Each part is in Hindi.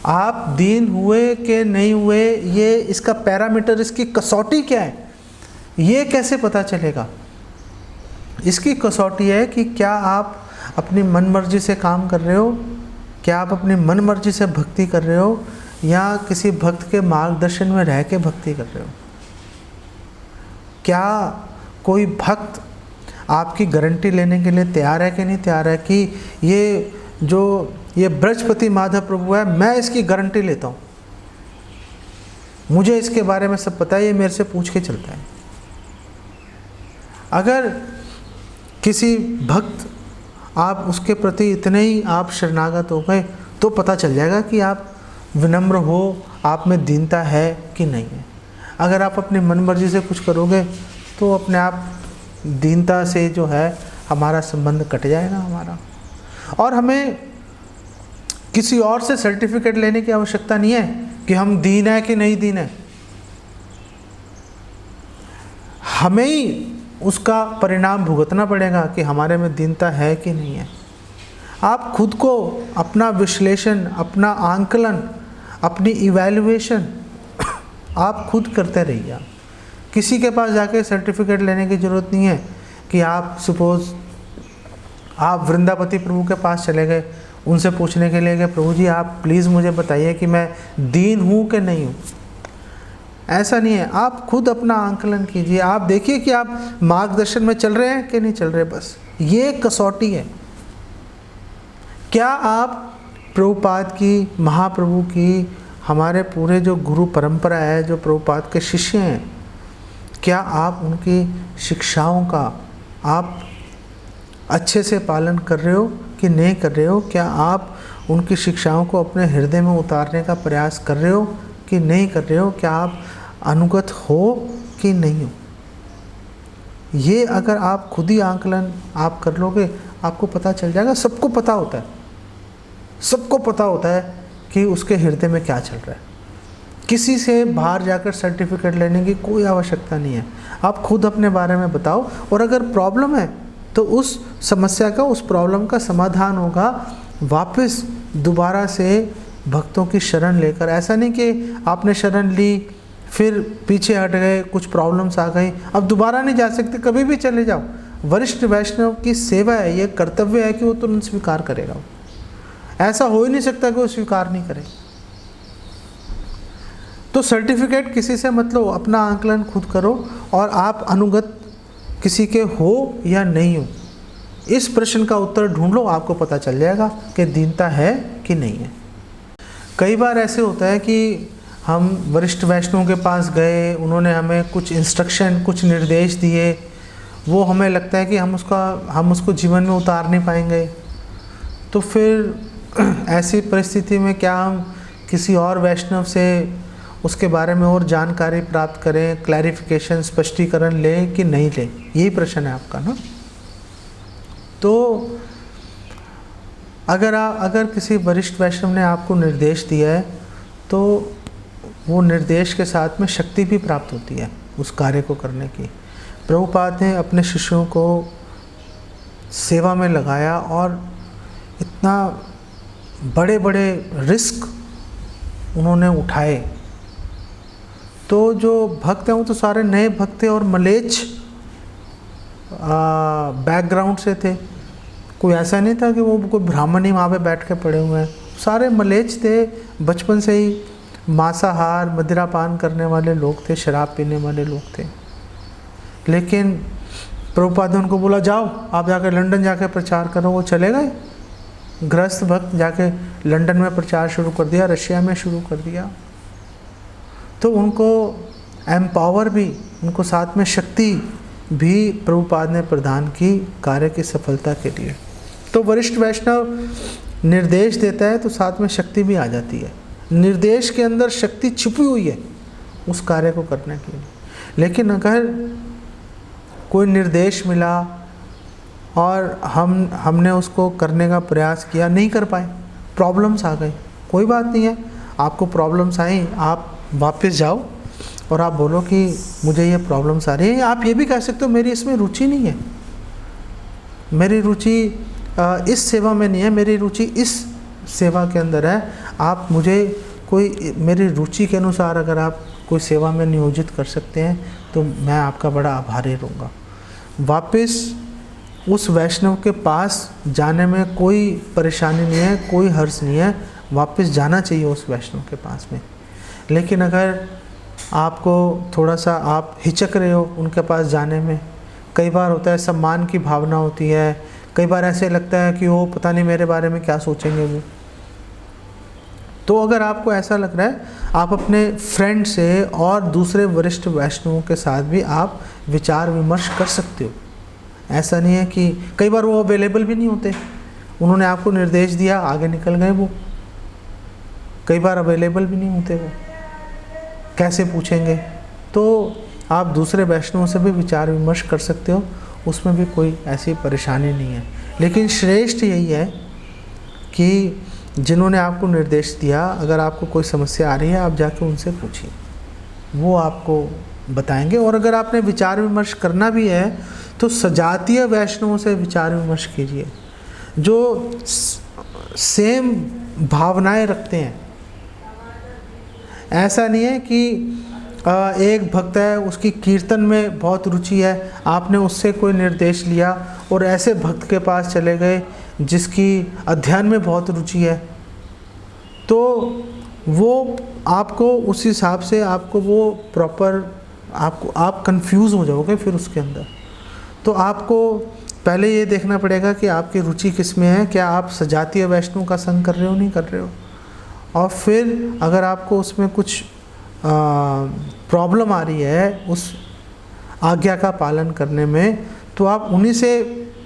आप दीन हुए कि नहीं हुए, ये इसका पैरामीटर, इसकी कसौटी क्या है, ये कैसे पता चलेगा? इसकी कसौटी है कि क्या आप अपनी मन मर्जी से काम कर रहे हो, क्या आप अपनी मन मर्जी से भक्ति कर रहे हो, या किसी भक्त के मार्गदर्शन में रह के भक्ति कर रहे हो। क्या कोई भक्त आपकी गारंटी लेने के लिए तैयार है कि नहीं तैयार है कि ये ब्रजपति माधव प्रभु है, मैं इसकी गारंटी लेता हूँ, मुझे इसके बारे में सब पता है, ये मेरे से पूछ के चलता है। अगर किसी भक्त आप उसके प्रति इतने ही आप शरणागत हो गए तो पता चल जाएगा कि आप विनम्र हो, आप में दीनता है कि नहीं है। अगर आप अपनी मन मर्जी से कुछ करोगे तो अपने आप दीनता से जो है हमारा संबंध कट जाएगा हमारा। और हमें किसी और से सर्टिफिकेट लेने की आवश्यकता नहीं है कि हम दीन है कि नहीं दीन है। हमें ही उसका परिणाम भुगतना पड़ेगा कि हमारे में दीनता है कि नहीं है। आप खुद को अपना विश्लेषण, अपना आंकलन, अपनी इवैल्यूएशन आप खुद करते रहिए। किसी के पास जाके सर्टिफिकेट लेने की ज़रूरत नहीं है कि आप सपोज़ आप वृंदावती प्रभु के पास चले गए, उनसे पूछने के लिए कि प्रभु जी आप प्लीज़ मुझे बताइए कि मैं दीन हूँ कि नहीं हूँ। ऐसा नहीं है, आप खुद अपना आंकलन कीजिए, आप देखिए कि आप मार्गदर्शन में चल रहे हैं कि नहीं चल रहे। बस ये कसौटी है। क्या आप प्रभुपाद की, महाप्रभु की, हमारे पूरे जो गुरु परंपरा है, जो प्रभुपाद के शिष्य हैं, क्या आप उनकी शिक्षाओं का आप अच्छे से पालन कर रहे हो कि नहीं कर रहे हो? क्या आप उनकी शिक्षाओं को अपने हृदय में उतारने का प्रयास कर रहे हो कि नहीं कर रहे हो? क्या आप अनुगत हो कि नहीं हो? ये अगर आप खुद ही आंकलन आप कर लोगे, आपको पता चल जाएगा। सबको पता होता है, सबको पता होता है कि उसके हृदय में क्या चल रहा है। किसी से बाहर जाकर सर्टिफिकेट लेने की कोई आवश्यकता नहीं है। आप खुद अपने बारे में बताओ, और अगर प्रॉब्लम है तो उस समस्या का, उस प्रॉब्लम का समाधान होगा वापस दोबारा से भक्तों की शरण लेकर। ऐसा नहीं कि आपने शरण ली, फिर पीछे हट गए, कुछ प्रॉब्लम्स आ गई, अब दोबारा नहीं जा सकते, कभी भी चले जाओ। वरिष्ठ वैष्णव की सेवा है, ये कर्तव्य है कि वो तुरंत स्वीकार करेगा। ऐसा हो ही नहीं सकता कि वो स्वीकार नहीं करे। तो सर्टिफिकेट किसी से मत लो, अपना आंकलन खुद करो, और आप अनुगत किसी के हो या नहीं हो, इस प्रश्न का उत्तर ढूंढ लो, आपको पता चल जाएगा कि दीनता है कि नहीं है। कई बार ऐसे होता है कि हम वरिष्ठ वैष्णव के पास गए, उन्होंने हमें कुछ इंस्ट्रक्शन, कुछ निर्देश दिए, वो हमें लगता है कि हम उसको जीवन में उतार नहीं पाएंगे। तो फिर ऐसी परिस्थिति में क्या हम किसी और वैष्णव से उसके बारे में और जानकारी प्राप्त करें, क्लैरिफिकेशन, स्पष्टीकरण लें कि नहीं लें? यही प्रश्न है आपका ना। तो अगर किसी वरिष्ठ वैष्णव ने आपको निर्देश दिया है तो वो निर्देश के साथ में शक्ति भी प्राप्त होती है उस कार्य को करने की। प्रभुपाद ने अपने शिष्यों को सेवा में लगाया और इतना बड़े बड़े रिस्क उन्होंने उठाए। तो जो भक्त हैं वो तो सारे नए भक्त थे और मलेच्छ बैकग्राउंड से थे। कोई ऐसा नहीं था कि वो कोई ब्राह्मण ही वहाँ पे बैठ के पड़े हुए हैं, सारे मलेच्छ थे, बचपन से ही मांसाहार, मदिरापान करने वाले लोग थे, शराब पीने वाले लोग थे। लेकिन प्रभुपाद ने उनको बोला जाओ आप जाकर लंदन जाकर प्रचार करो। वो चले गए, गृहस्थ भक्त जाके लंदन में प्रचार शुरू कर दिया, रशिया में शुरू कर दिया। तो उनको एम्पावर भी, उनको साथ में शक्ति भी प्रभुपाद ने प्रदान की कार्य की सफलता के लिए। तो वरिष्ठ वैष्णव निर्देश देता है तो साथ में शक्ति भी आ जाती है। निर्देश के अंदर शक्ति छिपी हुई है उस कार्य को करने के लिए। लेकिन अगर कोई निर्देश मिला और हमने उसको करने का प्रयास किया, नहीं कर पाए, प्रॉब्लम्स आ गई, कोई बात नहीं है। आपको प्रॉब्लम्स आई, आप वापस जाओ और आप बोलो कि मुझे ये प्रॉब्लम्स आ रही है। आप ये भी कह सकते हो मेरी इसमें रुचि नहीं है, मेरी रुचि इस सेवा में नहीं है, मेरी रुचि इस सेवा के अंदर है, आप मुझे कोई मेरी रुचि के अनुसार अगर आप कोई सेवा में नियोजित कर सकते हैं तो मैं आपका बड़ा आभारी रहूँगा। वापस उस वैष्णव के पास जाने में कोई परेशानी नहीं है, कोई हर्ष नहीं है, वापस जाना चाहिए उस वैष्णव के पास में। लेकिन अगर आपको थोड़ा सा आप हिचक रहे हो उनके पास जाने में, कई बार होता है सम्मान की भावना होती है, कई बार ऐसे लगता है कि वो पता नहीं मेरे बारे में क्या सोचेंगे वो, तो अगर आपको ऐसा लग रहा है आप अपने फ्रेंड से और दूसरे वरिष्ठ वैष्णवों के साथ भी आप विचार विमर्श कर सकते हो। ऐसा नहीं है कि कई बार वो अवेलेबल भी नहीं होते, उन्होंने आपको निर्देश दिया आगे निकल गए, वो कई बार अवेलेबल भी नहीं होते, वो कैसे पूछेंगे। तो आप दूसरे वैष्णवों से भी विचार विमर्श कर सकते हो, उसमें भी कोई ऐसी परेशानी नहीं है। लेकिन श्रेष्ठ यही है कि जिन्होंने आपको निर्देश दिया, अगर आपको कोई समस्या आ रही है आप जाके उनसे पूछिए, वो आपको बताएंगे। और अगर आपने विचार विमर्श करना भी है तो सजातीय वैष्णवों से विचार विमर्श कीजिए जो सेम भावनाएं रखते हैं। ऐसा नहीं है कि एक भक्त है उसकी कीर्तन में बहुत रुचि है, आपने उससे कोई निर्देश लिया और ऐसे भक्त के पास चले गए जिसकी अध्ययन में बहुत रुचि है, तो वो आपको उस हिसाब से आपको वो प्रॉपर आप कंफ्यूज हो जाओगे फिर उसके अंदर। तो आपको पहले ये देखना पड़ेगा कि आपकी रुचि किस में है, क्या आप सजातीय वैष्णव का संग कर रहे हो नहीं कर रहे हो, और फिर अगर आपको उसमें कुछ प्रॉब्लम आ रही है उस आज्ञा का पालन करने में, तो आप उन्हीं से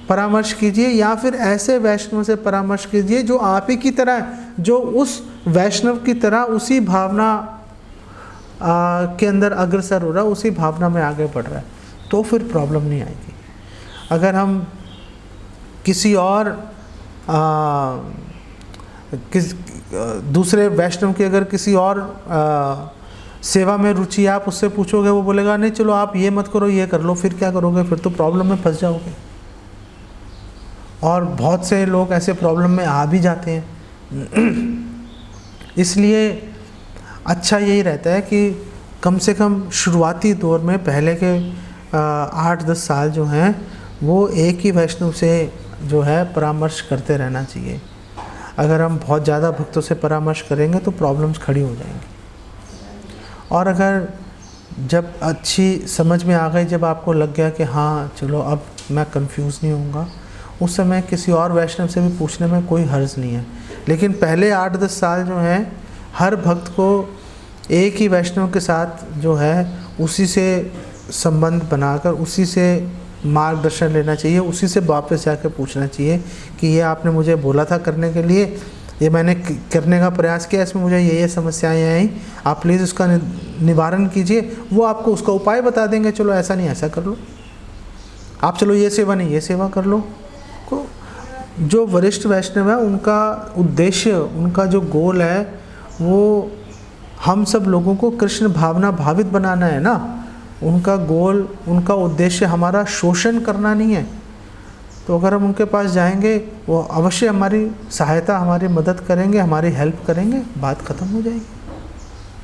परामर्श कीजिए या फिर ऐसे वैष्णव से परामर्श कीजिए जो आप ही की तरह, जो उस वैष्णव की तरह उसी भावना के अंदर अग्रसर हो रहा है, उसी भावना में आगे बढ़ रहा है, तो फिर प्रॉब्लम नहीं आएगी। अगर हम किसी और दूसरे वैष्णव की अगर किसी और सेवा में रुचि, आप उससे पूछोगे वो बोलेगा नहीं चलो आप ये मत करो ये कर लो, फिर क्या करोगे, फिर तो प्रॉब्लम में फंस जाओगे। और बहुत से लोग ऐसे प्रॉब्लम में आ भी जाते हैं। इसलिए अच्छा यही रहता है कि कम से कम शुरुआती दौर में पहले के 8-10 साल जो हैं वो एक ही वैष्णव से जो है परामर्श करते रहना चाहिए। अगर हम बहुत ज़्यादा भक्तों से परामर्श करेंगे तो प्रॉब्लम्स खड़ी हो जाएंगी। और अगर जब अच्छी समझ में आ गई, जब आपको लग गया कि हाँ चलो अब मैं कंफ्यूज नहीं होऊंगा, उस समय किसी और वैष्णव से भी पूछने में कोई हर्ज नहीं है। लेकिन पहले 8-10 साल जो हैं हर भक्त को एक ही वैष्णव के साथ जो है उसी से संबंध बनाकर उसी से मार्गदर्शन लेना चाहिए, उसी से वापस जाकर पूछना चाहिए कि ये आपने मुझे बोला था करने के लिए, ये मैंने करने का प्रयास किया, इसमें मुझे ये समस्याएं आई, आप प्लीज़ उसका निवारण कीजिए। वो आपको उसका उपाय बता देंगे, चलो ऐसा नहीं ऐसा कर लो, आप चलो ये सेवा नहीं ये सेवा कर लो। को जो वरिष्ठ वैष्णव है उनका उद्देश्य, उनका जो गोल है वो हम सब लोगों को कृष्ण भावना भावित बनाना है ना। उनका गोल, उनका उद्देश्य हमारा शोषण करना नहीं है। तो अगर हम उनके पास जाएंगे वो अवश्य हमारी सहायता, हमारी मदद करेंगे, हमारी हेल्प करेंगे, बात ख़त्म हो जाएगी।